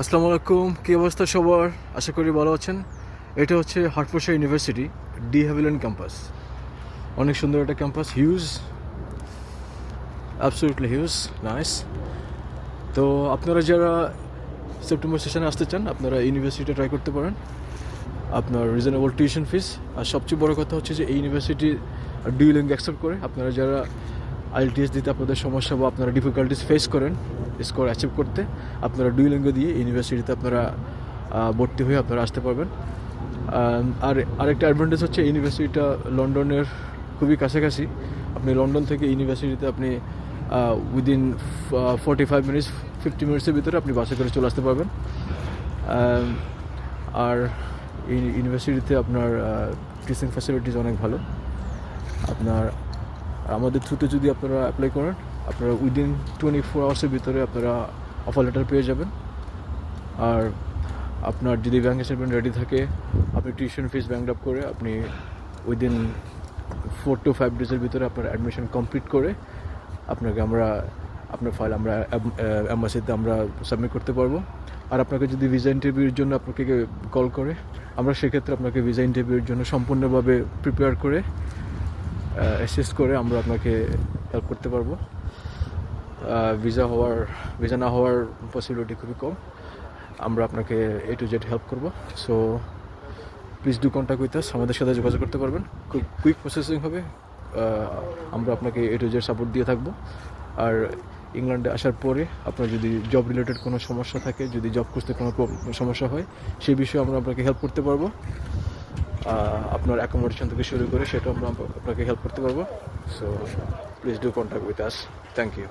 আসসালামু আলাইকুম, কী অবস্থা সবার? আশা করি ভালো আছেন। এটা হচ্ছে Hertfordshire university de Havilland campus. অনেক সুন্দর একটা campus, huge, absolutely huge, nice. তো আপনারা যারা সেপ্টেম্বর সেশনে আসতে চান, আপনারা ইউনিভার্সিটি ট্রাই করতে পারেন। আপনার রিজনেবল টিউশন ফিস, আর সবচেয়ে বড় কথা হচ্ছে যে এই ইউনিভার্সিটি ডুয়েলিং অ্যাকসেপ্ট করে। আপনারা যারা আইএলটিএস দিতে আপনাদের সমস্যা বা আপনারা ডিফিকাল্টিস ফেস করেন স্কোর অ্যাচিভ করতে, আপনারা ডুয়েলিঙ্গ দিয়ে ইউনিভার্সিটিতে আপনারা ভর্তি হয়ে আপনারা আসতে পারবেন। আর আরেকটা অ্যাডভান্টেজ হচ্ছে ইউনিভার্সিটিটা লন্ডনের খুবই কাছাকাছি। আপনি লন্ডন থেকে ইউনিভার্সিটিতে আপনি উইদিন 45 মিনিটস 50 মিনিটসের ভিতরে আপনি বাসে করে চলে আসতে পারবেন। আর এই ইউনিভার্সিটিতে আপনার টিচিং ফ্যাসিলিটিস অনেক ভালো। আপনার আমাদের থ্রুতে যদি আপনারা অ্যাপ্লাই করেন, আপনারা উইদিন 24 আওয়ার্সের ভিতরে আপনারা অফার লেটার পেয়ে যাবেন। আর আপনার যদি ব্যাঙ্ক স্টেটমেন্ট রেডি থাকে, আপনি টিউশন ফিস ব্যাঙ্ক আপ করে আপনি উইদিন 4 to 5 ডেজের ভিতরে আপনার অ্যাডমিশন কমপ্লিট করে আপনার ফাইল আমরা এম্বাসিতে আমরা সাবমিট করতে পারবো। আর আপনাকে যদি ভিসা ইন্টারভিউর জন্য আপনাকে কল করে, আমরা সেক্ষেত্রে আপনাকে ভিসা ইন্টারভিউর জন্য সম্পূর্ণভাবে প্রিপেয়ার করে অ্যাসিস্ট করে আমরা আপনাকে হেল্প করতে পারবো। ভিসা না হওয়ার পসিবিলিটি খুবই কম। আমরা আপনাকে A to Z হেল্প করবো। So please do contact with আস, আমাদের সাথে যোগাযোগ করতে পারবেন। খুব কুইক প্রসেসিং হবে। আমরা আপনাকে A to Z সাপোর্ট দিয়ে থাকবো। আর ইংল্যান্ডে আসার পরে আপনার যদি জব রিলেটেড কোনো সমস্যা থাকে, যদি জব খুঁজতে কোনো সমস্যা হয়, সেই বিষয়ে আমরা আপনাকে হেল্প করতে পারবো। আপনার অ্যাকোমোডেশন থেকে শুরু করে সেটা আমরা আপনাকে হেল্প করতে পারবো। So please do contact with us. Thank you.